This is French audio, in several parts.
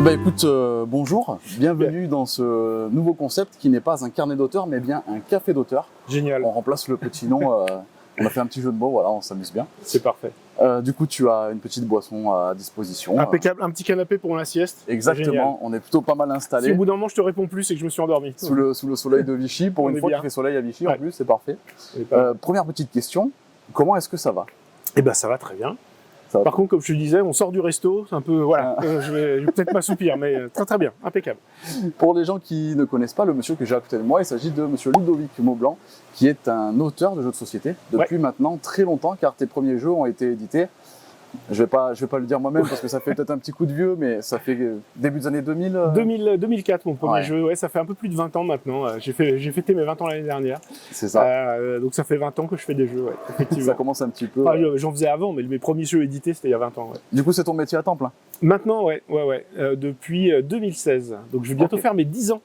bah écoute, bonjour, bienvenue dans ce nouveau concept qui n'est pas un carnet d'auteur mais bien un café d'auteur. Génial. On remplace le petit nom, on a fait un petit jeu de mots, voilà, on s'amuse bien. C'est parfait. Du coup, tu as une petite boisson à disposition. Impeccable, un petit canapé pour la sieste. Exactement, Génial. on est plutôt pas mal installé. Si au bout d'un moment je te réponds plus, c'est que je me suis endormi. Sous le soleil de Vichy, pour une fois qu'il fait soleil à Vichy en plus, c'est parfait. Première petite question, comment est-ce que ça va? Eh ben ça va très bien. Par contre, comme je te disais, on sort du resto, c'est un peu, voilà, je vais peut-être m'assoupir, mais très bien, impeccable. Pour les gens qui ne connaissent pas le monsieur que j'ai à côté de moi, il s'agit de monsieur Ludovic Maublanc, qui est un auteur de jeux de société depuis maintenant très longtemps, car tes premiers jeux ont été édités. Je vais pas le dire moi-même parce que ça fait peut-être un petit coup de vieux, mais ça fait début des années 2000. 2004, mon premier jeu, ouais, ça fait un peu plus de 20 ans maintenant. J'ai fêté mes 20 ans l'année dernière. C'est ça. Donc ça fait 20 ans que je fais des jeux, ouais, effectivement. Ça commence un petit peu. J'en faisais avant, mais mes premiers jeux édités, c'était il y a 20 ans. Ouais. Du coup, c'est ton métier à temps plein? Maintenant, ouais. Depuis 2016. Donc je vais bientôt faire mes 10 ans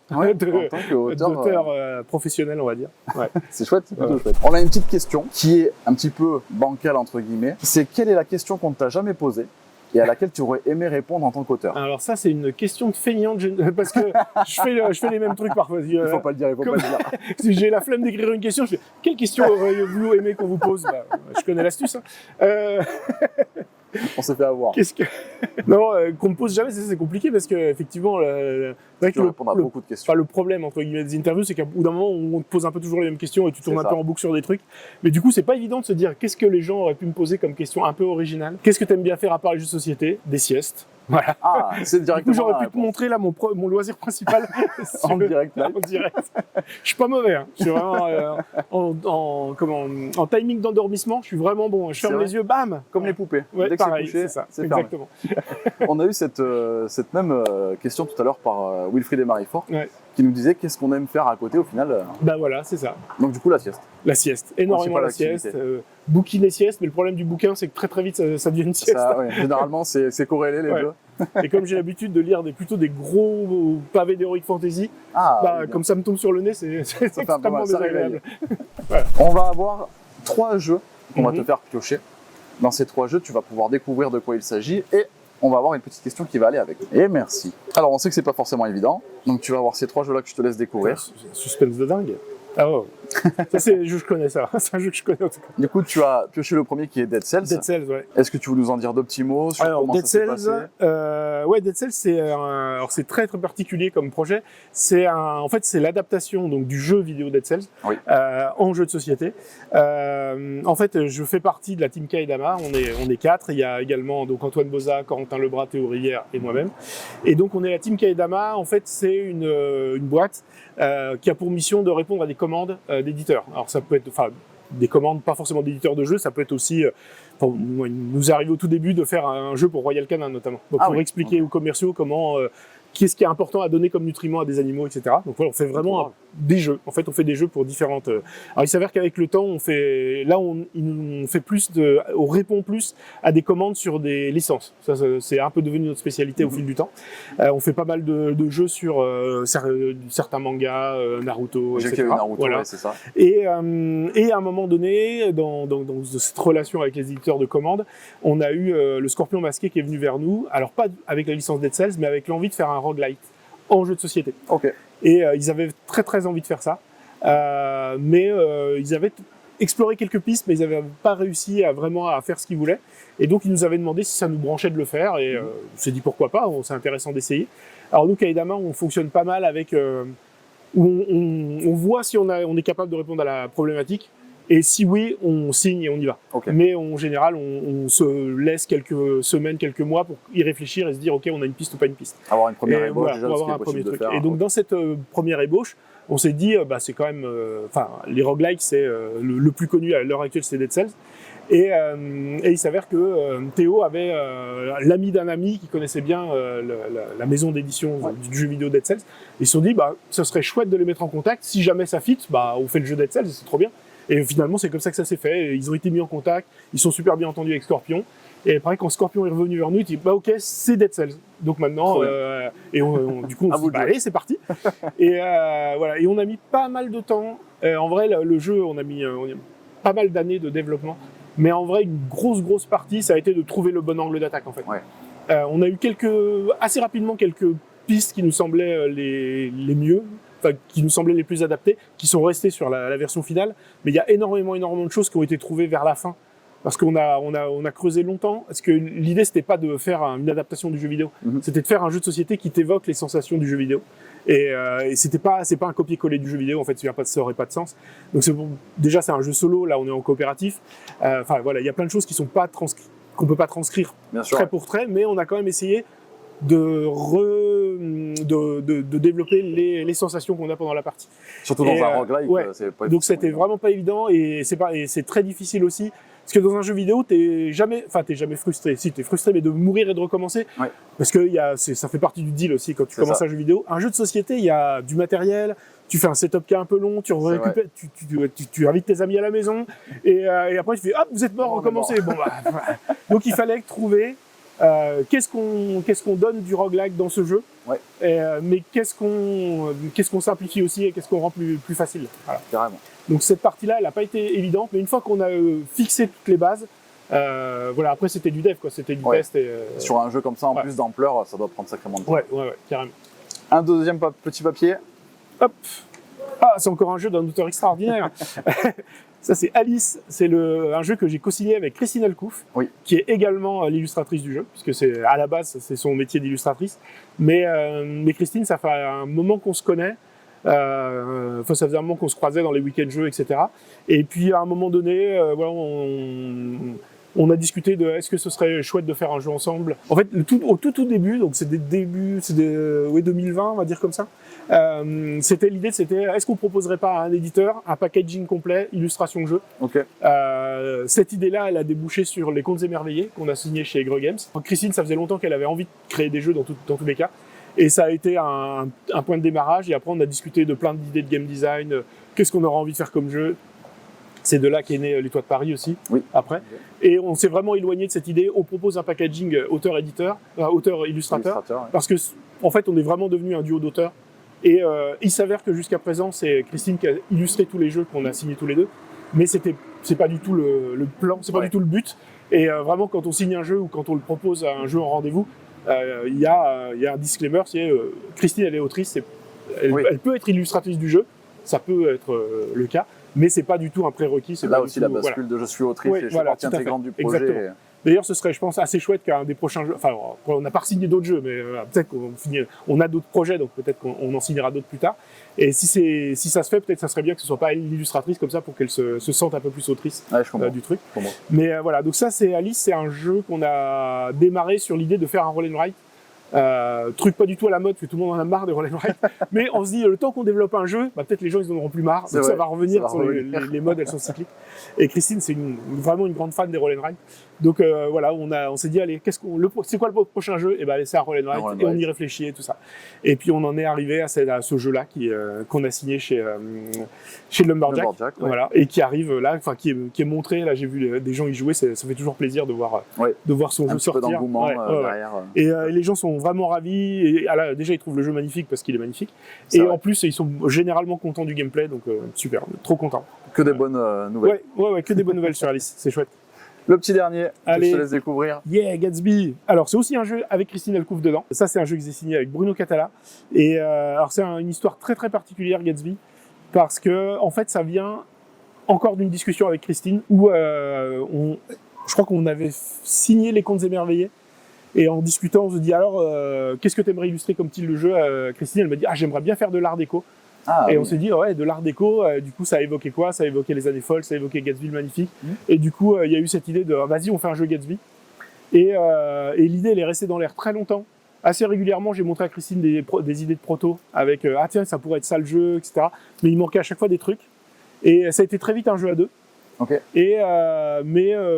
d'auteur professionnel, on va dire. Ouais. C'est chouette, c'est plutôt chouette. On a une petite question qui est un petit peu bancale, entre guillemets. C'est quelle est la question qu'on ne t'a jamais posée et à laquelle tu aurais aimé répondre en tant qu'auteur? Alors ça, c'est une question de feignante, parce que je fais les mêmes trucs parfois. Il faut pas le dire, il faut pas le dire. Si j'ai la flemme d'écrire une question, je fais « Quelle question auriez-vous aimé qu'on vous pose ?» Je connais l'astuce. Hein. On s'est fait avoir. Non, qu'on me pose jamais, c'est compliqué parce que effectivement, beaucoup de questions. Le problème entre guillemets des interviews, c'est qu'au bout d'un moment, on te pose un peu toujours les mêmes questions et tu tournes un peu en boucle sur des trucs. Mais du coup, c'est pas évident de se dire qu'est-ce que les gens auraient pu me poser comme question un peu originale. Qu'est-ce que t'aimes bien faire à part les jeux de société? Des siestes. Voilà. Ah, c'est directement. J'aurais pu te montrer là mon loisir principal en direct. En direct. Je suis pas mauvais. Hein. Je suis vraiment en timing d'endormissement. Je suis vraiment bon. Je ferme les yeux, bam. Comme les poupées. Ouais, dès que pareil, c'est ça. c'est Exactement. On a eu cette même question tout à l'heure par Wilfried et Marie-Fort, qui nous disait qu'est-ce qu'on aime faire à côté au final. Bah voilà, c'est ça. Donc du coup la sieste. La sieste, énormément la sieste. Bouquiner sieste, mais le problème du bouquin, c'est que très vite, ça devient une sieste. Généralement, c'est corrélé les deux. Et comme j'ai l'habitude de lire plutôt des gros pavés d'Heroic Fantasy, comme ça me tombe sur le nez, c'est extrêmement désagréable. On va avoir 3 jeux qu'on va te faire piocher. Dans ces 3 jeux, tu vas pouvoir découvrir de quoi il s'agit et on va avoir une petite question qui va aller avec. Et merci. Alors, on sait que c'est pas forcément évident, donc tu vas avoir ces 3 jeux-là que je te laisse découvrir. Suspense de dingue. Ah ouais. Ça, c'est un jeu que je connais, ça. C'est un jeu que je connais en tout cas. Du coup, tu as pioché le premier qui est Dead Cells. Dead Cells, ouais. Est-ce que tu veux nous en dire 2 petits mots sur comment Dead ça s'est Cells, passé? Dead Cells, c'est très très particulier comme projet. En fait, c'est l'adaptation donc du jeu vidéo Dead Cells en jeu de société. En fait, je fais partie de la team Kaedama. On est 4. Il y a également donc Antoine Boza, Corentin Lebras, Théo Rivière et moi-même. Et donc, on est la team Kaedama. En fait, c'est une boîte qui a pour mission de répondre à des commandes d'éditeurs. Alors, ça peut être, des commandes, pas forcément d'éditeurs de jeux, ça peut être aussi, il nous arrive au tout début de faire un jeu pour Royal Canin notamment, donc pour expliquer aux commerciaux comment, qu'est-ce qui est important à donner comme nutriments à des animaux, etc. Donc voilà, on fait vraiment des jeux. En fait, on fait des jeux pour différentes. Alors, il s'avère qu'avec le temps, on répond plus à des commandes sur des licences. Ça, c'est un peu devenu notre spécialité au fil du temps. On fait pas mal de jeux sur certains mangas, Naruto, etc. J'ai Naruto, voilà. C'est ça. Et à un moment donné, dans cette relation avec les éditeurs de commandes, on a eu le Scorpion Masqué qui est venu vers nous. Alors pas avec la licence Dead Cells, mais avec l'envie de faire un roguelite en jeu de société. Et ils avaient très très envie de faire ça, mais ils avaient exploré quelques pistes, mais ils n'avaient pas réussi à faire ce qu'ils voulaient. Et donc ils nous avaient demandé si ça nous branchait de le faire, et on s'est dit pourquoi pas, c'est intéressant d'essayer. Alors nous, Kaedama, on fonctionne pas mal avec où on voit si on est capable de répondre à la problématique. Et si oui, on signe et on y va. Mais en général, on se laisse quelques semaines, quelques mois pour y réfléchir et se dire, OK, on a une piste ou pas une piste. Avoir une première ébauche, déjà, pour avoir un premier truc. Et donc, dans cette première ébauche, on s'est dit, c'est quand même... les roguelikes, c'est le plus connu à l'heure actuelle, c'est Dead Cells. Et il s'avère que Théo avait l'ami d'un ami qui connaissait bien la maison d'édition du jeu vidéo Dead Cells. Ils se sont dit, ce serait chouette de les mettre en contact. Si jamais ça fit, on fait le jeu Dead Cells, c'est trop bien. Et finalement, c'est comme ça que ça s'est fait. Ils ont été mis en contact, ils sont super bien entendus avec Scorpion. Et après, quand Scorpion est revenu vers nous, il dit OK, c'est Dead Cells. Donc maintenant, du coup, on se dit allez, c'est parti. Et voilà. Et on a mis pas mal de temps. En vrai, le jeu, on a mis pas mal d'années de développement. Mais en vrai, une grosse partie, ça a été de trouver le bon angle d'attaque, en fait. On a eu assez rapidement quelques pistes qui nous semblaient les mieux, enfin, qui nous semblaient les plus adaptées, qui sont restées sur la version finale. Mais il y a énormément de choses qui ont été trouvées vers la fin. Parce qu'on a creusé longtemps, parce que l'idée c'était pas de faire une adaptation du jeu vidéo, c'était de faire un jeu de société qui t'évoque les sensations du jeu vidéo. Et c'est pas un copier-coller du jeu vidéo, en fait, ça aurait pas de sens. Donc déjà c'est un jeu solo, là on est en coopératif. Enfin voilà, il y a plein de choses qui sont pas qu'on peut pas transcrire trait pour trait, mais on a quand même essayé de développer les sensations qu'on a pendant la partie. Surtout dans un roguelike, ouais. c'est pas donc c'était vraiment pas évident et c'est très difficile aussi. Parce que dans un jeu vidéo, t'es jamais frustré. Si, t'es frustré, mais de mourir et de recommencer. Ouais. Parce que ça fait partie du deal aussi quand tu commences un jeu vidéo. Un jeu de société, il y a du matériel, tu fais un setup qui est un peu long, tu récupères, tu invites tes amis à la maison, et après tu fais, hop, vous êtes morts, recommencez. Bon, bah, donc il fallait trouver, qu'est-ce qu'on donne du roguelike dans ce jeu, mais qu'est-ce qu'on simplifie aussi et qu'est-ce qu'on rend plus facile. Voilà. Carrément. Donc cette partie-là, elle n'a pas été évidente, mais une fois qu'on a fixé toutes les bases, voilà, après c'était du dev, quoi, c'était du test. Sur un jeu comme ça, en plus d'ampleur, ça doit prendre sacrément de temps. Ouais, carrément. Un deuxième petit papier. Hop. Ah, c'est encore un jeu d'un auteur extraordinaire. Ça, c'est Alice. C'est un jeu que j'ai co-signé avec Christine Alcouf, qui est également l'illustratrice du jeu, puisque à la base, c'est son métier d'illustratrice. Mais Christine, ça fait un moment qu'on se connaît. Ça faisait un moment qu'on se croisait dans les week-ends jeux, etc. Et puis, à un moment donné, voilà, on a discuté de est-ce que ce serait chouette de faire un jeu ensemble. En fait, au tout début, donc c'est 2020, on va dire comme ça. L'idée, c'était est-ce qu'on proposerait pas à un éditeur un packaging complet, illustration de jeu. Cette idée-là, elle a débouché sur Les Contes Émerveillés qu'on a signé chez Egre Games. Christine, ça faisait longtemps qu'elle avait envie de créer des jeux dans tous les cas. Et ça a été un point de démarrage. Et après, on a discuté de plein d'idées de game design. Qu'est-ce qu'on aurait envie de faire comme jeu? C'est de là qu'est né Les Toits de Paris aussi, après. Et on s'est vraiment éloigné de cette idée. On propose un packaging auteur-illustrateur, parce que, en fait, on est vraiment devenu un duo d'auteurs. Et il s'avère que jusqu'à présent, c'est Christine qui a illustré tous les jeux qu'on a signés tous les deux. Mais c'est pas du tout le plan, c'est pas du tout le but. Et vraiment, quand on signe un jeu ou quand on le propose à un jeu en rendez-vous, il y a un disclaimer, c'est Christine, elle est autrice, elle peut être illustratrice du jeu, ça peut être le cas. Mais c'est pas du tout un prérequis. C'est là aussi la bascule de je suis autrice et je suis partie intégrante du projet. Exactement. D'ailleurs, ce serait, je pense, assez chouette qu'un des prochains jeux. Enfin, on n'a pas signé d'autres jeux, mais peut-être on a d'autres projets, donc peut-être qu'on en signera d'autres plus tard. Et si ça se fait, peut-être ça serait bien que ce soit pas elle l'illustratrice comme ça pour qu'elle se sente un peu plus autrice du truc. Mais voilà, donc ça, c'est Alice, c'est un jeu qu'on a démarré sur l'idée de faire un roll and write. Truc pas du tout à la mode, parce que tout le monde en a marre des roll and write. Mais on se dit, le temps qu'on développe un jeu, peut-être les gens ils en auront plus marre. Donc ça va revenir. Les modes, elles sont cycliques. Et Christine, c'est vraiment une grande fan des roll and write. Donc voilà, on s'est dit, allez, c'est quoi le prochain jeu? Et ben c'est un roll and write, et on y réfléchit et tout ça. Et puis on en est arrivé à ce jeu-là qu'on a signé chez Lumberjack, voilà, et qui arrive là, enfin qui est montré. Là, j'ai vu des gens y jouer, ça fait toujours plaisir de voir son jeu sortir. Derrière. Et les gens sont vraiment ravis. Et déjà, ils trouvent le jeu magnifique parce qu'il est magnifique. Et en plus, ils sont généralement contents du gameplay, donc super, trop content. Que des bonnes nouvelles. Ouais, que des bonnes nouvelles sur Alice, c'est chouette. Le petit dernier, je te laisse découvrir. Yeah, Gatsby. Alors, c'est aussi un jeu avec Christine Alcouf dedans. Ça, c'est un jeu que j'ai signé avec Bruno Catala. Et alors, c'est une histoire très très particulière, Gatsby, parce que en fait, ça vient encore d'une discussion avec Christine où je crois qu'on avait signé Les Contes Émerveillés. Et en discutant, on se dit alors, qu'est-ce que tu aimerais illustrer comme style de jeu? Christine, elle m'a dit, j'aimerais bien faire de l'art déco. On s'est dit, de l'art déco, du coup, ça a évoqué quoi? Ça a évoqué les années folles, ça a évoqué Gatsby le magnifique. Et du coup, il y a eu cette idée de, vas-y, on fait un jeu Gatsby. Et l'idée, elle est restée dans l'air très longtemps. Assez régulièrement, j'ai montré à Christine des idées de proto avec, tiens, ça pourrait être ça le jeu, etc. Mais il manquait à chaque fois des trucs. Et ça a été très vite un jeu à deux. Et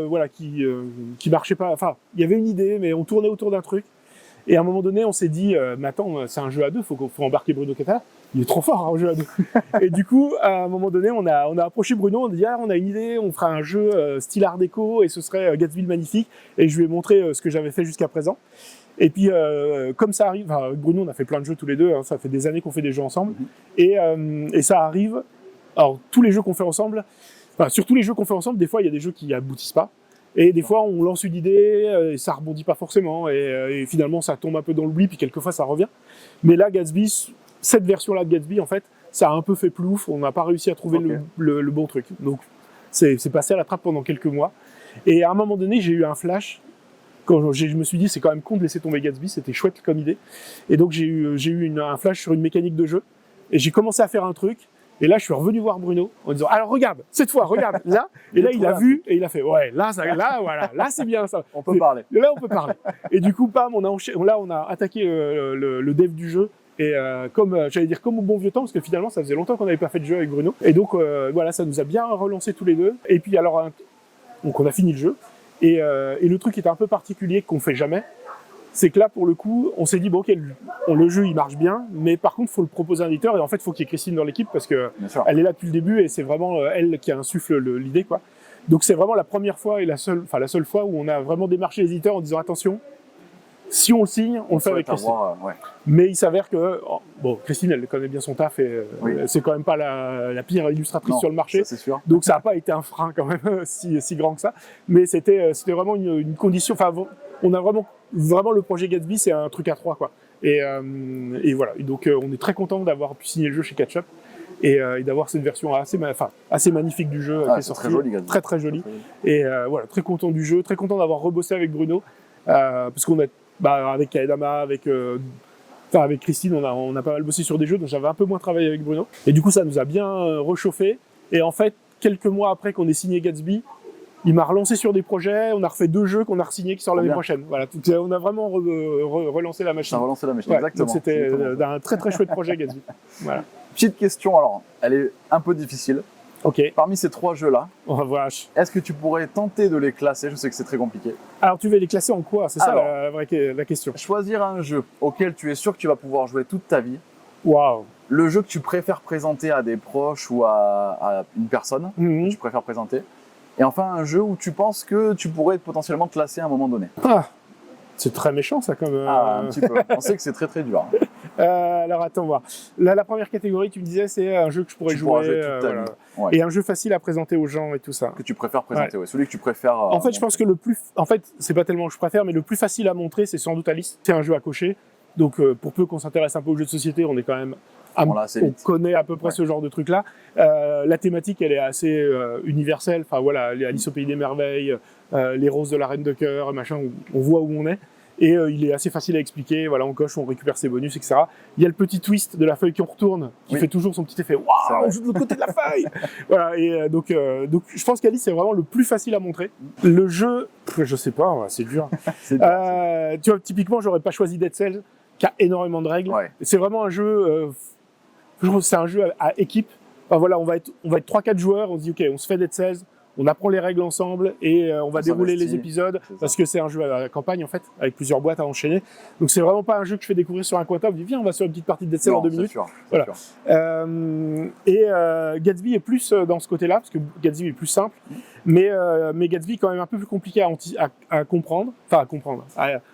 voilà, qui marchait pas. Enfin, il y avait une idée, mais on tournait autour d'un truc. Et à un moment donné, on s'est dit, mais attends, c'est un jeu à deux, faut embarquer Bruno Catala. Il est trop fort, un jeu à deux. Et du coup, à un moment donné, on a approché Bruno, on a dit, on a une idée, on fera un jeu style art déco et ce serait Gatsby le magnifique. Et je lui ai montré ce que j'avais fait jusqu'à présent. Et puis, comme ça arrive, avec Bruno, on a fait plein de jeux tous les deux, ça fait des années qu'on fait des jeux ensemble. Et ça arrive, alors tous les jeux qu'on fait ensemble, sur tous les jeux qu'on fait ensemble, des fois, il y a des jeux qui aboutissent pas. Et des fois, on lance une idée, et ça rebondit pas forcément, et finalement, ça tombe un peu dans l'oubli, puis quelquefois, ça revient. Mais là, Gatsby, cette version-là de Gatsby, en fait, ça a un peu fait plouf, on n'a pas réussi à trouver le bon truc. Donc, c'est passé à la trappe pendant quelques mois. Et à un moment donné, j'ai eu un flash, quand je me suis dit, c'est quand même con de laisser tomber Gatsby, c'était chouette comme idée. Et donc, j'ai eu un flash sur une mécanique de jeu, et j'ai commencé à faire un truc. Et là, je suis revenu voir Bruno en disant, alors regarde, cette fois, regarde, là. Et là, il a vu et il a fait, ouais, là, voilà, là, c'est bien ça. On peut parler. Là, on peut parler. Et du coup, bam, on a attaqué le dev du jeu. Et j'allais dire comme au bon vieux temps, parce que finalement, ça faisait longtemps qu'on n'avait pas fait de jeu avec Bruno. Et donc, voilà, ça nous a bien relancé tous les deux. Et puis, alors, donc on a fini le jeu. Et le truc qui était un peu particulier, qu'on fait jamais, c'est que là, pour le coup, on s'est dit, bon, ok, le jeu, il marche bien, mais par contre, il faut le proposer à un éditeur, et en fait, il faut qu'il y ait Christine dans l'équipe, parce que elle est là depuis le début, et c'est vraiment elle qui insuffle l'idée, quoi. Donc, c'est vraiment la première fois, et la seule fois où on a vraiment démarché les éditeurs en disant, attention, si on le signe, on le fait avec Christine. Mais il s'avère que, bon, Christine, elle connaît bien son taf, et c'est quand même pas la pire illustratrice sur le marché. Ça, c'est sûr. Donc, ça n'a pas été un frein, quand même, si grand que ça. Mais c'était vraiment une condition, enfin, on a vraiment le projet Gatsby, c'est un truc à trois, quoi. Et voilà. Et donc, on est très content d'avoir pu signer le jeu chez Ketchup et d'avoir cette version assez magnifique du jeu qui est sortie. Très joli, Gatsby. Très, très joli. Et voilà, très content du jeu, très content d'avoir rebossé avec Bruno, parce qu'on a, avec Kaedama, avec Christine, on a pas mal bossé sur des jeux, donc j'avais un peu moins travaillé avec Bruno. Et du coup, ça nous a bien réchauffé. Et en fait, quelques mois après qu'on ait signé Gatsby, il m'a relancé sur des projets, on a refait 2 jeux qu'on a re-signés qui sortent l'année prochaine. Voilà, on a vraiment relancé la machine. Ça a relancé la machine, exactement. Donc c'était un très très chouette projet Gatsby. Voilà. Petite question, alors, elle est un peu difficile. Ok. Parmi ces 3 jeux-là, est-ce que tu pourrais tenter de les classer? Je sais que c'est très compliqué. Alors, tu veux les classer en quoi? C'est ça la question. Choisir un jeu auquel tu es sûr que tu vas pouvoir jouer toute ta vie. Waouh. Le jeu que tu préfères présenter à des proches ou à une personne que tu préfères présenter. Et enfin, un jeu où tu penses que tu pourrais potentiellement te classer à un moment donné. Ah, c'est très méchant ça comme... un petit peu. On sait que c'est très très dur. Alors attends voir. Là, la première catégorie, tu me disais, c'est un jeu que je pourrais jouer toute ta vie. Ouais. Et un jeu facile à présenter aux gens et tout ça. Que tu préfères présenter, celui que tu préfères. En fait, je pense que c'est pas tellement que je préfère, mais le plus facile à montrer, c'est sans doute Alice. C'est un jeu à cocher. Donc, pour peu qu'on s'intéresse un peu aux jeux de société, on est quand même... on connaît à peu près ce genre de truc-là. La thématique, elle est assez universelle. Enfin voilà, Alice au pays des merveilles, les roses de la reine de cœur, machin, on voit où on est. Et il est assez facile à expliquer. Voilà, on coche, on récupère ses bonus, etc. Il y a le petit twist de la feuille qu'on retourne, qui fait toujours son petit effet. Waouh, on joue de l'autre côté de la feuille. Voilà. Et donc, je pense qu'Alice, c'est vraiment le plus facile à montrer. Le jeu, je sais pas, c'est dur. Tu vois, typiquement, j'aurais pas choisi Dead Cells, qui a énormément de règles. Ouais. C'est vraiment un jeu. C'est un jeu à équipe. Enfin, voilà, on va être 3-4 joueurs. On se dit, ok, on se fait Dead Cells. On apprend les règles ensemble et on va dérouler les épisodes parce que c'est un jeu à la campagne en fait, avec plusieurs boîtes à enchaîner. Donc c'est vraiment pas un jeu que je fais découvrir sur un coin table. Je dis viens, on va sur une petite partie de Dead Cells en 2 minutes. Sûr, voilà. Gatsby est plus dans ce côté-là parce que Gatsby est plus simple, mais Gatsby est quand même un peu plus compliqué à comprendre. Enfin à comprendre.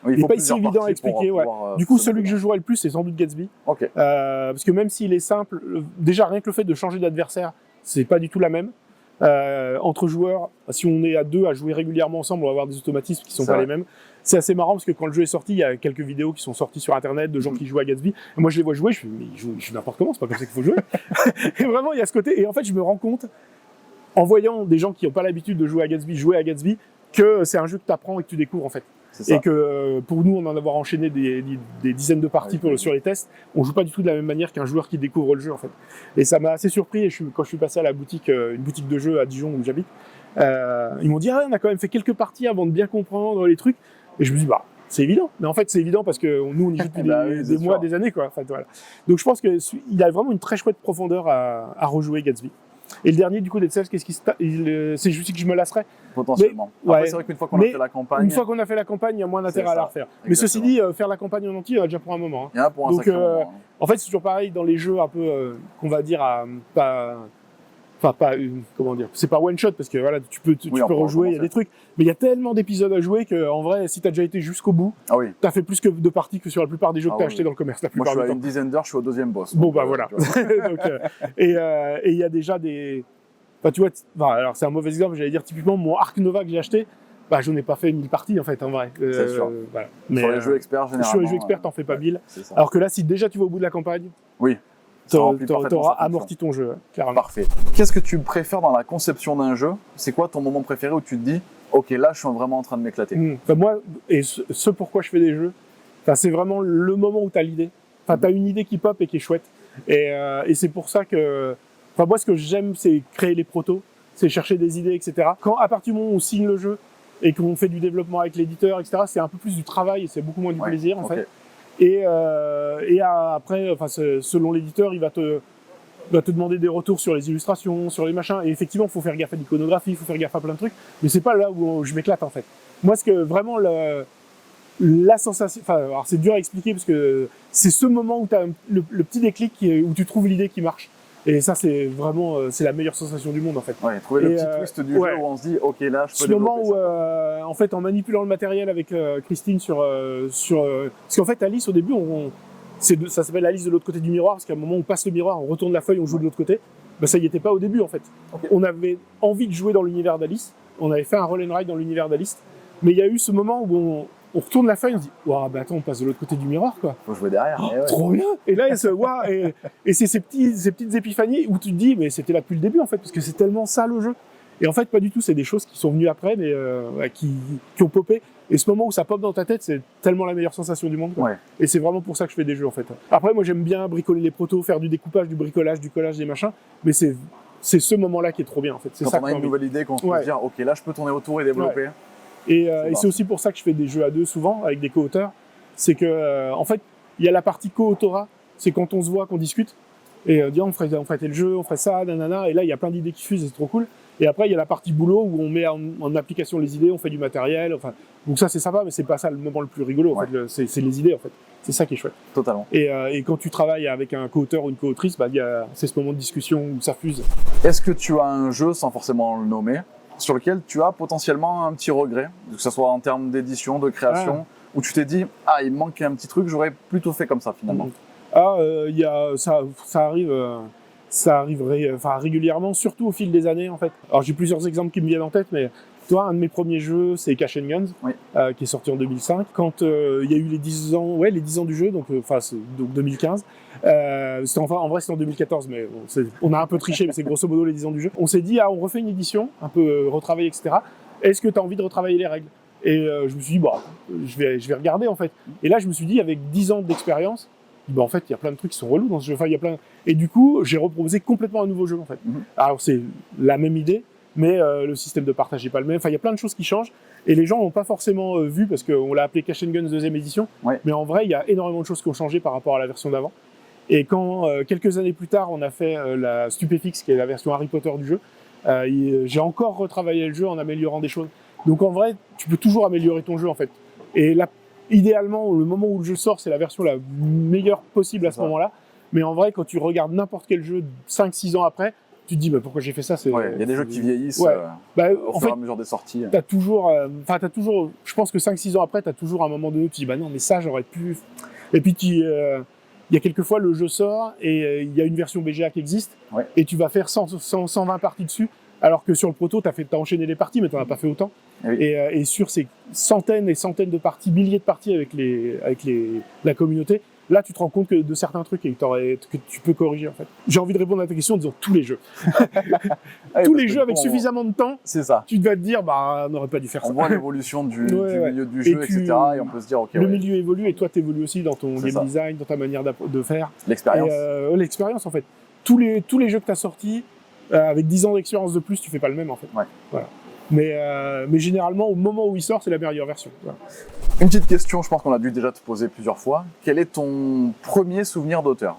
Il n'est pas si évident à expliquer. Du coup, celui que je jouerai le plus, c'est sans doute Gatsby. Okay. Parce que même s'il est simple, déjà rien que le fait de changer d'adversaire, c'est pas du tout la même. Entre joueurs, si on est à 2 à jouer régulièrement ensemble, on va avoir des automatismes qui sont pas les mêmes. C'est assez marrant parce que quand le jeu est sorti, il y a quelques vidéos qui sont sorties sur internet de gens qui jouent à Gatsby. Et moi, je les vois jouer, je fais, mais je joue n'importe comment, c'est pas comme ça qu'il faut jouer. Et vraiment, il y a ce côté. Et en fait, je me rends compte, en voyant des gens qui n'ont pas l'habitude de jouer à Gatsby, que c'est un jeu que tu apprends et que tu découvres en fait. Et que pour nous, on en avoir enchaîné des dizaines de parties sur les tests, on joue pas du tout de la même manière qu'un joueur qui découvre le jeu en fait. Et ça m'a assez surpris. Et quand je suis passé à la boutique, une boutique de jeux à Dijon où j'habite, ils m'ont dit on a quand même fait quelques parties avant de bien comprendre les trucs. Et je me dis c'est évident. Mais en fait, c'est évident parce que nous, on y joue depuis des mois, des années quoi. En fait, voilà. Donc je pense que il a vraiment une très chouette profondeur à rejouer Gatsby. Et le dernier, du coup, Dead Cells, c'est juste que je me lasserais. Potentiellement. Après, c'est vrai qu'une fois qu'on a fait la campagne. Une fois qu'on a fait la campagne, il y a moins d'intérêt à la refaire. Exactement. Mais ceci dit, faire la campagne en entier, il y en a déjà pour un moment. Il y en a pour un sacré moment. En fait, c'est toujours pareil dans les jeux un peu, qu'on va dire, comment dire, c'est pas one shot parce que voilà, tu peux rejouer, il y a des trucs, mais il y a tellement d'épisodes à jouer que en vrai, si t'as déjà été jusqu'au bout, t'as fait plus de parties que sur la plupart des jeux que t'as acheté dans le commerce. Moi, je suis à une dizaine d'heures, je suis au 2e boss. Bon, voilà. Donc, et il y a déjà des, enfin, tu vois, alors c'est un mauvais exemple, j'allais dire typiquement mon Ark Nova que j'ai acheté. bah, j'en ai pas fait 1000 parties en fait, en vrai. C'est sûr. Voilà. Sur les jeux experts, généralement. Sur les jeux experts, t'en fais pas 1000. C'est ça. Alors que là, si déjà tu vas au bout de la campagne, Oui. t'auras amorti ton jeu, clairement. Parfait. Qu'est-ce que tu préfères dans la conception d'un jeu? C'est quoi ton moment préféré où tu te dis, ok, là, je suis vraiment en train de m'éclater? Enfin, moi, et ce pourquoi je fais des jeux, enfin, c'est vraiment le moment où t'as l'idée. Enfin, t'as une idée qui pop et qui est chouette. Et c'est pour ça que, enfin, moi, ce que j'aime, c'est créer les protos, c'est chercher des idées, etc. Quand, à partir du moment où on signe le jeu et qu'on fait du développement avec l'éditeur, etc., c'est un peu plus du travail et c'est beaucoup moins du plaisir, en fait. Et après, enfin, selon l'éditeur, il va te demander des retours sur les illustrations, sur les machins. Et effectivement, il faut faire gaffe à l'iconographie, il faut faire gaffe à plein de trucs. Mais c'est pas là où je m'éclate, en fait. Moi, ce que vraiment la sensation, enfin, alors c'est dur à expliquer parce que c'est ce moment où tu as le petit déclic où tu trouves l'idée qui marche. Et ça, c'est vraiment, c'est la meilleure sensation du monde, en fait. Ouais, trouver le petit twist du jeu où on se dit, ok, là, je peux ce moment où, en fait, en manipulant le matériel avec Christine parce qu'en fait, Alice, au début, ça s'appelle Alice de l'autre côté du miroir, parce qu'à un moment où on passe le miroir, on retourne la feuille, on joue de l'autre côté. Ben, ça y était pas au début, en fait. On avait envie de jouer dans l'univers d'Alice. On avait fait un roll and ride dans l'univers d'Alice. Mais il y a eu ce moment où on retourne la feuille, on se dit, waouh, bah attends, on passe de l'autre côté du miroir, quoi. Faut jouer derrière. Trop bien! Et là, et c'est ces petites épiphanies où tu te dis, mais c'était là depuis le début, en fait, parce que c'est tellement ça, le jeu. Et en fait, pas du tout, c'est des choses qui sont venues après, mais qui ont popé. Et ce moment où ça pop dans ta tête, c'est tellement la meilleure sensation du monde, quoi. Et c'est vraiment pour ça que je fais des jeux, en fait. Après, moi, j'aime bien bricoler les protos, faire du découpage, du bricolage, du collage, des machins, mais c'est ce moment-là qui est trop bien, en fait. C'est quand ça on a une nouvelle idée, qu'on se peut dire, ok, là, je peux tourner autour et développer. Et c'est aussi pour ça que je fais des jeux à deux souvent avec des co-auteurs. C'est que en fait, il y a la partie co-autorat, c'est quand on se voit, qu'on discute et on dit on ferait tel jeu, on ferait ça, nanana. Et là, il y a plein d'idées qui fusent, et c'est trop cool. Et après, il y a la partie boulot où on met en application les idées, on fait du matériel. Enfin, donc ça, c'est sympa, mais c'est pas ça le moment le plus rigolo. En fait, c'est les idées, en fait. C'est ça qui est chouette. Totalement. Et quand tu travailles avec un co-auteur ou une co-autrice, bah, c'est ce moment de discussion où ça fuse. Est-ce que tu as un jeu, sans forcément le nommer, sur lequel tu as potentiellement un petit regret, que ce soit en termes d'édition, de création, où tu t'es dit, ah, il me manque un petit truc, j'aurais plutôt fait comme ça, finalement? Ça arriverait régulièrement, surtout au fil des années, en fait. Alors, j'ai plusieurs exemples qui me viennent en tête, mais toi, un de mes premiers jeux, c'est Cash & Guns, qui est sorti en 2005. Quand il y a eu les 10 ans du jeu, donc 2015. En vrai, c'était en 2014, mais on a un peu triché, mais c'est grosso modo les 10 ans du jeu. On s'est dit, on refait une édition, un peu retravaillée, etc. Est-ce que tu as envie de retravailler les règles? Et je me suis dit, je vais regarder, en fait. Et là, je me suis dit, avec 10 ans d'expérience, en fait, il y a plein de trucs qui sont relous dans ce jeu. Enfin, Et du coup, j'ai reproposé complètement un nouveau jeu, en fait. Alors, c'est la même idée, mais le système de partage n'est pas le même. Enfin, il y a plein de choses qui changent. Et les gens n'ont pas forcément vu, parce qu'on l'a appelé Cash & Guns 2e édition. Mais en vrai, il y a énormément de choses qui ont changé par rapport à la version d'avant. Et quand, quelques années plus tard, on a fait la Stupéfix, qui est la version Harry Potter du jeu, j'ai encore retravaillé le jeu en améliorant des choses. Donc en vrai, tu peux toujours améliorer ton jeu, en fait. Et là, idéalement, le moment où le jeu sort, c'est la version la meilleure possible à ce moment-là. Mais en vrai, quand tu regardes n'importe quel jeu 5-6 ans après, tu te dis, pourquoi j'ai fait ça? Il y a des jeux qui vieillissent au fur et à mesure des sorties. T'as toujours, je pense que 5-6 ans après, t'as toujours un moment donné où tu dis, non, mais ça, j'aurais pu. Et puis, il y a quelques fois, le jeu sort et il y a une version BGA qui existe et tu vas faire 120 parties dessus, alors que sur le proto, t'as enchaîné les parties, mais t'en as pas fait autant. Et sur ces centaines et centaines de parties, milliers de parties avec la communauté, là, tu te rends compte de certains trucs et que tu peux corriger, en fait. J'ai envie de répondre à ta question en disant tous les jeux. Tous les jeux avec suffisamment de temps, tu vas te dire, on n'aurait pas dû faire ça. On voit l'évolution du milieu du jeu, etc. Et on peut se dire, ok. Le milieu évolue et toi, tu évolues aussi dans ton game design, dans ta manière de faire. L'expérience. L'expérience, en fait. Tous les jeux que tu as sortis, avec 10 ans d'expérience de plus, tu fais pas le même, en fait. Voilà. Mais généralement, au moment où il sort, c'est la meilleure version. Voilà. Une petite question, je pense qu'on a dû déjà te poser plusieurs fois. Quel est ton premier souvenir d'auteur?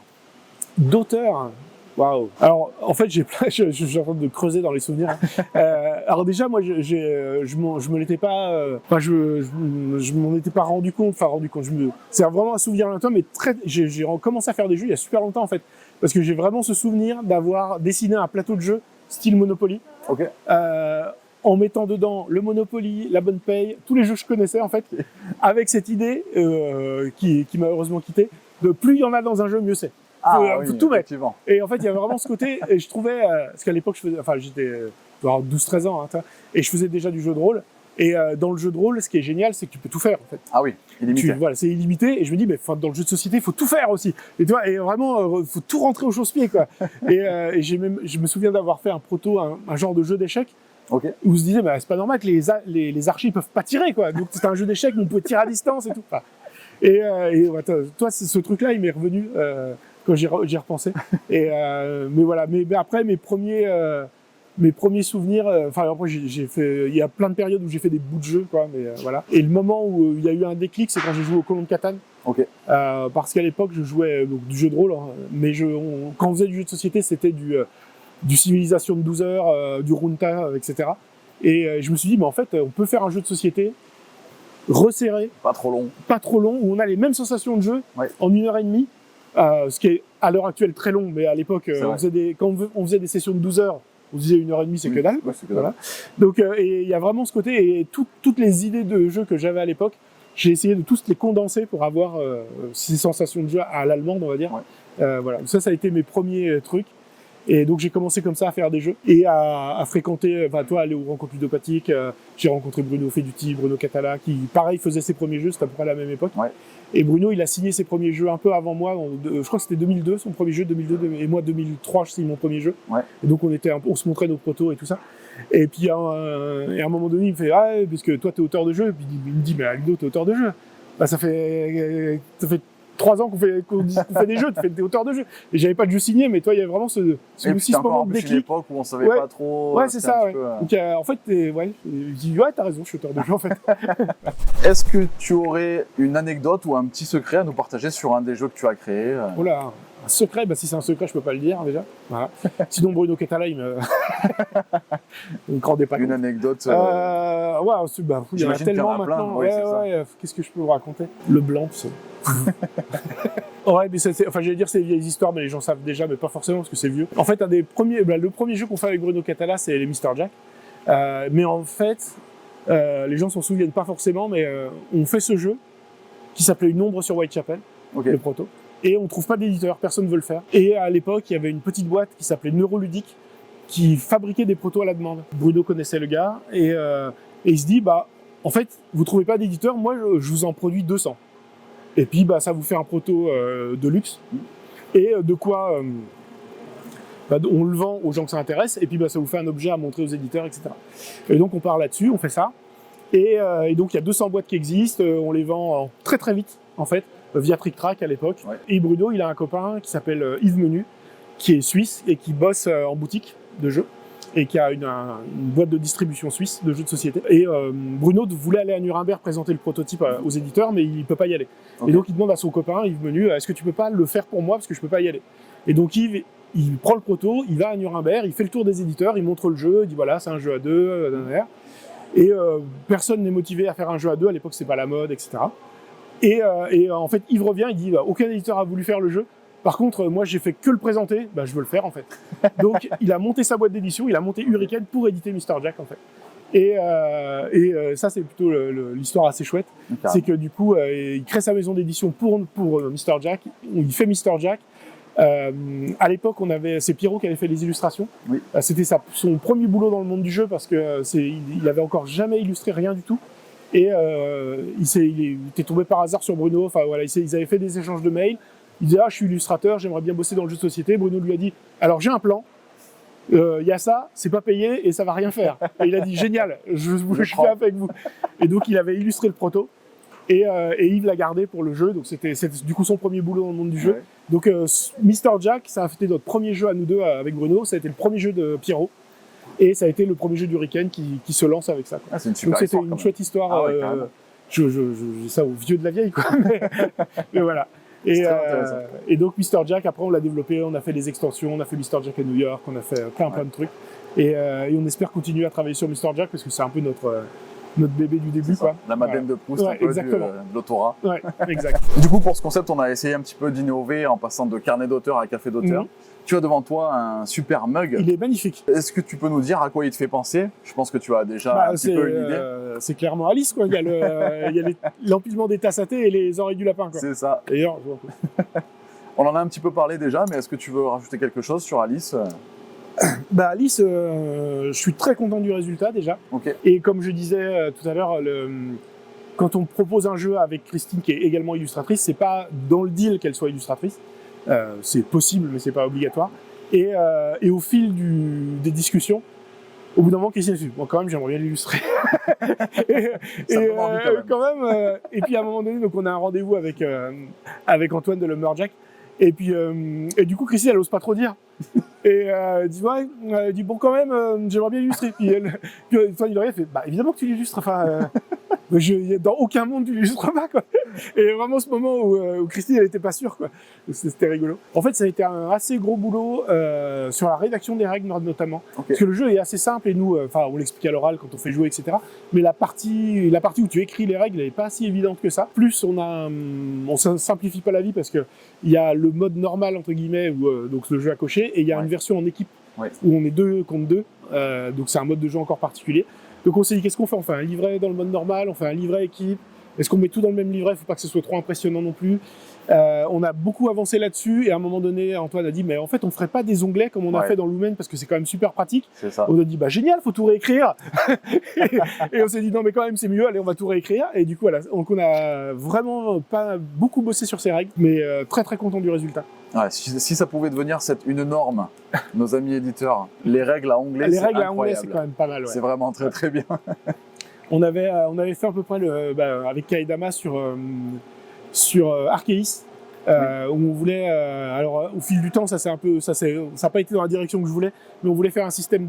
D'auteur? Waouh! Alors, en fait, je suis en train de creuser dans les souvenirs. Alors déjà, moi, je me l'étais pas, je m'en étais pas rendu compte. C'est vraiment un souvenir lointain, mais j'ai commencé à faire des jeux il y a super longtemps, en fait. Parce que j'ai vraiment ce souvenir d'avoir dessiné un plateau de jeu style Monopoly. En mettant dedans le Monopoly, la bonne paye, tous les jeux que je connaissais, en fait, avec cette idée, qui m'a heureusement quitté, de plus il y en a dans un jeu, mieux c'est. Faut tout mettre. Et en fait, il y avait vraiment ce côté, et je trouvais, parce qu'à l'époque, j'étais 12-13 ans, et je faisais déjà du jeu de rôle, Et dans le jeu de rôle, ce qui est génial, c'est que tu peux tout faire en fait. Ah oui, illimité. Voilà, c'est illimité. Et je me dis, mais dans le jeu de société, il faut tout faire aussi. Et tu vois, et vraiment, faut tout rentrer au chausse-pied, quoi. Et je me souviens d'avoir fait un proto, un genre de jeu d'échecs. Ok. Où on se disait, bah, c'est pas normal que les archers peuvent pas tirer, quoi. Donc c'est un jeu d'échecs, mais on peut tirer à distance et tout. Enfin, et toi, ce truc-là, il m'est revenu quand j'y repensé. Mais voilà. Mais après, mes premiers souvenirs, enfin après j'ai fait, il y a plein de périodes où j'ai fait des bouts de jeu, quoi. Mais voilà. Et le moment où il y a eu un déclic, c'est quand j'ai joué au Colon de Catane. Ok. Parce qu'à l'époque, je jouais donc du jeu de rôle, hein, mais quand on faisait du jeu de société, c'était du civilisation de 12 heures, du Runta, etc. Et je me suis dit, mais en fait, on peut faire un jeu de société resserré, Pas trop long, où on a les mêmes sensations de jeu ouais. en 1h30, ce qui est à l'heure actuelle très long, mais à l'époque, quand on faisait des sessions de 12 heures, on disait 1h30, c'est que dalle. Ouais, c'est que dalle. Voilà. Donc, et il y a vraiment ce côté, et toutes les idées de jeu que j'avais à l'époque, j'ai essayé de tous les condenser pour avoir ces sensations de jeu à l'allemande, on va dire. Ouais. Voilà. Ça a été mes premiers trucs. Et donc j'ai commencé comme ça à faire des jeux et à fréquenter, enfin toi, aller aux rencontres ludopathiques. J'ai rencontré Bruno Feduti, Bruno Catala, qui pareil faisait ses premiers jeux, c'était à peu près à la même époque. Ouais. Et Bruno, il a signé ses premiers jeux un peu avant moi. Je crois que c'était 2002, son premier jeu, 2002, et moi 2003, je signe mon premier jeu. Ouais. Et donc on se montrait nos protos et tout ça. Et puis à un moment donné, il me fait parce que toi t'es auteur de jeu. Et puis il me dit mais Ludo, t'es auteur de jeu. Bah ça fait 3 ans qu'on fait des jeux, t'es auteur de jeux. Et j'avais pas de jeu signé, mais toi, il y avait vraiment ce moment de déclic. Une époque où on savait pas trop. Ouais, c'est ça, ouais. Donc, en fait, je dis, ouais, t'as raison, je suis auteur de jeux, en fait. Est-ce que tu aurais une anecdote ou un petit secret à nous partager sur un des jeux que tu as créé? Oh là, un secret, bah si c'est un secret, je peux pas le dire, déjà. Voilà. Sinon, Bruno Catala, il me rendait pas compte. Une anecdote. Ouais, il y en a tellement maintenant. Ouais, qu'est-ce que je peux vous raconter? Le blanc, c'est. Ouais, mais j'allais dire c'est des vieilles histoires, mais les gens savent déjà, mais pas forcément parce que c'est vieux. En fait, le premier jeu qu'on fait avec Bruno Catala, c'est les Mr. Jack. Mais en fait, les gens s'en souviennent pas forcément, mais on fait ce jeu qui s'appelait Une ombre sur Whitechapel, le proto, et on trouve pas d'éditeur, personne ne veut le faire. Et à l'époque, il y avait une petite boîte qui s'appelait Neuroludique qui fabriquait des protos à la demande. Bruno connaissait le gars et il se dit en fait, vous trouvez pas d'éditeur, moi je vous en produis 200. Et puis, ça vous fait un proto de luxe. Et de quoi on le vend aux gens que ça intéresse. Et puis, ça vous fait un objet à montrer aux éditeurs, etc. Et donc, on part là-dessus, on fait ça. Et donc, il y a 200 boîtes qui existent. On les vend très, très vite, en fait, via Trick Track à l'époque. Ouais. Et Bruno, il a un copain qui s'appelle Yves Menu, qui est suisse et qui bosse en boutique de jeux. Et qui a une boîte de distribution suisse de jeux de société. Et Bruno voulait aller à Nuremberg présenter le prototype aux éditeurs, mais il peut pas y aller. Okay. Et donc il demande à son copain, Yves Menu, est-ce que tu peux pas le faire pour moi parce que je peux pas y aller. Et donc Yves, il prend le proto, il va à Nuremberg, il fait le tour des éditeurs, il montre le jeu, il dit voilà, c'est un jeu à deux, et personne n'est motivé à faire un jeu à deux, à l'époque c'est pas la mode, etc. Et en fait Yves revient, il dit aucun éditeur a voulu faire le jeu. Par contre, moi, j'ai fait que le présenter, je veux le faire, en fait. Donc, il a monté sa boîte d'édition, il a monté Hurricane pour éditer Mr. Jack, en fait. Et ça, c'est plutôt l'histoire assez chouette. C'est que, du coup, il crée sa maison d'édition pour Mr. Jack. Il fait Mr. Jack. À l'époque, c'est Pierrot qui avait fait les illustrations. Oui. C'était son premier boulot dans le monde du jeu parce que il avait encore jamais illustré rien du tout. Et il était tombé par hasard sur Bruno. Enfin, voilà, ils avaient fait des échanges de mails. Il disait je suis illustrateur, j'aimerais bien bosser dans le jeu de société. Bruno lui a dit alors j'ai un plan, il y a ça, c'est pas payé et ça va rien faire. Et il a dit génial, je fais avec vous. Et donc il avait illustré le proto et Yves l'a gardé pour le jeu. Donc c'était du coup son premier boulot dans le monde du jeu. Ouais. Donc Mr. Jack, ça a été notre premier jeu à nous deux avec Bruno. Ça a été le premier jeu de Pierrot et ça a été le premier jeu d'Hurricane qui se lance avec ça. Quoi. C'est une super donc c'était une chouette histoire. J'ai ça au vieux de la vieille quoi. mais voilà. Et donc Mr. Jack, après on l'a développé, on a fait des extensions, on a fait Mr. Jack à New York, on a fait plein de trucs. Et on espère continuer à travailler sur Mr. Jack parce que c'est un peu notre bébé du début. Quoi. La Madeleine de Proust, un peu de l'autorat. Ouais, exact. Du coup, pour ce concept, on a essayé un petit peu d'innover en passant de carnet d'auteur à café d'auteur. Tu as devant toi un super mug. Il est magnifique. Est-ce que tu peux nous dire à quoi il te fait penser? Je pense que tu as déjà un petit peu une idée. C'est clairement Alice, quoi. Il y a l'empilement des tasses à thé et les oreilles du lapin, quoi. C'est ça. D'ailleurs, on en a un petit peu parlé déjà, mais est-ce que tu veux rajouter quelque chose sur Alice? Bah Alice, je suis très content du résultat déjà. Ok. Et comme je disais tout à l'heure, quand on propose un jeu avec Christine qui est également illustratrice, c'est pas dans le deal qu'elle soit illustratrice. C'est possible, mais c'est pas obligatoire. Et au fil des discussions, au bout d'un moment, Christine a dit, bon, quand même, j'aimerais bien l'illustrer. Et puis à un moment donné, donc on a un rendez-vous avec Antoine de Lumberjack. Et puis du coup, Christine, elle ose pas trop dire. Et elle dit ouais, elle dit bon quand même, j'aimerais bien l'illustrer. Puis Antoine il fait bah évidemment que tu l'illustres. Enfin, dans aucun monde tu l'illustres pas quoi. Et vraiment ce moment où Christine elle était pas sûre quoi. C'était rigolo. En fait, ça a été un assez gros boulot sur la rédaction des règles notamment. Okay. Parce que le jeu est assez simple et nous, enfin on l'explique à l'oral quand on fait jouer etc. Mais la partie où tu écris les règles elle est pas si évidente que ça. Plus on simplifie pas la vie parce que il y a le mode normal entre guillemets où donc le jeu à cocher et il y a une version en équipe où on est 2 contre 2. Donc c'est un mode de jeu encore particulier. Donc on s'est dit qu'est-ce qu'on fait? On fait un livret dans le mode normal, on fait un livret équipe. Est-ce qu'on met tout dans le même livret? Faut pas que ce soit trop impressionnant non plus. On a beaucoup avancé là-dessus et à un moment donné, Antoine a dit mais en fait on ferait pas des onglets comme on a fait dans Lumen parce que c'est quand même super pratique. C'est ça. On a dit bah génial, faut tout réécrire. et on s'est dit non mais quand même c'est mieux, allez on va tout réécrire. Et du coup voilà, donc on a vraiment pas beaucoup bossé sur ces règles, mais très très content du résultat. Ouais, si ça pouvait devenir une norme, nos amis éditeurs, les règles à onglets, les règles à onglets c'est quand même pas mal. Ouais. C'est vraiment très très bien. On avait fait à peu près avec Kaedama sur Arceus, où on voulait, alors au fil du temps, ça n'a pas été dans la direction que je voulais, mais on voulait faire un système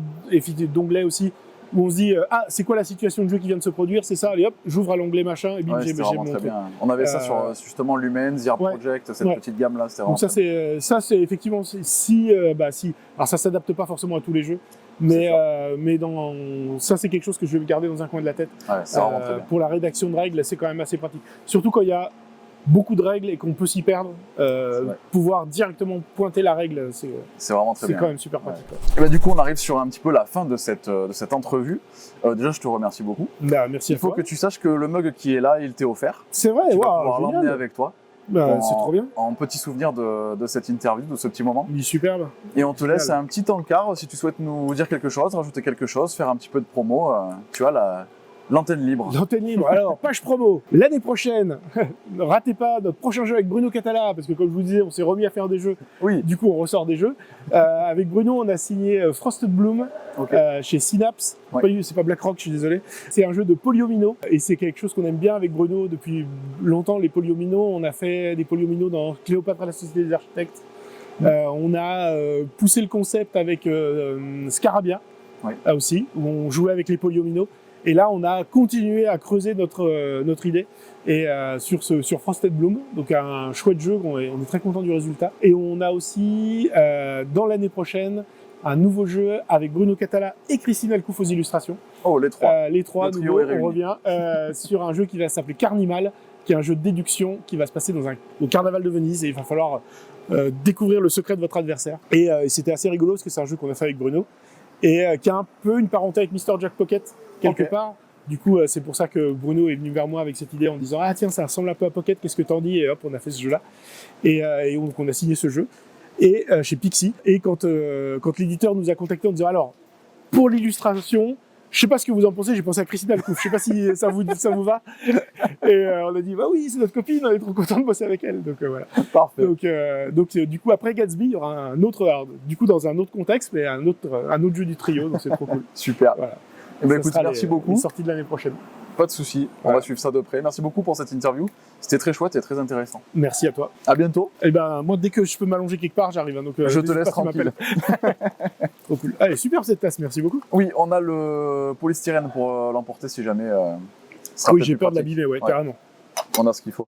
d'onglets aussi, où on se dit, c'est quoi la situation de jeu qui vient de se produire, c'est ça, allez hop, j'ouvre à l'onglet machin, et bim, j'ai mon très truc. bien. On avait ça sur justement Lumen, Zero Project, cette petite gamme-là, c'était vraiment. Donc ça c'est effectivement, si, alors ça s'adapte pas forcément à tous les jeux, mais ça c'est quelque chose que je vais garder dans un coin de la tête. Ouais, c'est vraiment très bien. Pour la rédaction de règles, c'est quand même assez pratique. Surtout quand il y a beaucoup de règles et qu'on peut s'y perdre, pouvoir directement pointer la règle, c'est vraiment très bien. C'est quand même super pratique. Et du coup, on arrive sur un petit peu la fin de cette entrevue. Déjà, je te remercie beaucoup. Merci à toi. Il faut que tu saches que le mug qui est là, il t'est offert. C'est vrai, tu vas pouvoir l'emmener avec toi. C'est trop bien. En petit souvenir de cette interview, de ce petit moment. Il est superbe. Et on te laisse un petit encart si tu souhaites nous dire quelque chose, rajouter quelque chose, faire un petit peu de promo. Tu as l'antenne libre. L'antenne libre. Alors, page promo. L'année prochaine, ne ratez pas notre prochain jeu avec Bruno Catala, parce que comme je vous disais, on s'est remis à faire des jeux. Oui. Du coup, on ressort des jeux. Avec Bruno, on a signé Frosted Bloom chez Synapse. C'est pas BlackRock, je suis désolé. C'est un jeu de polyomino et c'est quelque chose qu'on aime bien avec Bruno depuis longtemps. Les polyomino, on a fait des polyomino dans Cléopâtre à la Société des Architectes. On a poussé le concept avec Scarabia aussi, où on jouait avec les polyomino. Et là, on a continué à creuser notre idée et sur Frosted Bloom, donc un chouette jeu, on est très content du résultat. Et on a aussi, dans l'année prochaine, un nouveau jeu avec Bruno Catala et Christine Alcouf aux illustrations. Oh, les trois. Les trois, nouveau, on revient sur un jeu qui va s'appeler Carnival, qui est un jeu de déduction qui va se passer au Carnaval de Venise et il va falloir découvrir le secret de votre adversaire. Et c'était assez rigolo parce que c'est un jeu qu'on a fait avec Bruno et qui a un peu une parenté avec Mr. Jack Pocket quelque part. Du coup, c'est pour ça que Bruno est venu vers moi avec cette idée en disant « Ah tiens, ça ressemble un peu à Pocket, qu'est-ce que t'en dis ?» Et hop, on a fait ce jeu-là. Et donc, on a signé ce jeu et chez Pixie. Et quand l'éditeur nous a contactés en disant « Alors, pour l'illustration, je sais pas ce que vous en pensez, j'ai pensé à Christine Alcouf, je sais pas si ça vous va. » Et on a dit « Bah oui, c'est notre copine, on est trop content de bosser avec elle. » Donc voilà. Parfait. Donc du coup, après Gatsby, il y aura un autre, du coup dans un autre contexte, mais un autre jeu du trio, donc c'est trop cool. Super. Voilà. Écoute, merci beaucoup. Sortie de l'année prochaine. Pas de souci, on va suivre ça de près. Merci beaucoup pour cette interview. C'était très chouette et très intéressant. Merci à toi. À bientôt. Et moi, dès que je peux m'allonger quelque part, j'arrive. Hein, donc, je te laisse tranquille. Trop cool. Allez, super cette tasse, merci beaucoup. Oui, on a le polystyrène pour l'emporter si jamais. Oui, j'ai peur de l'abîmer, carrément. On a ce qu'il faut.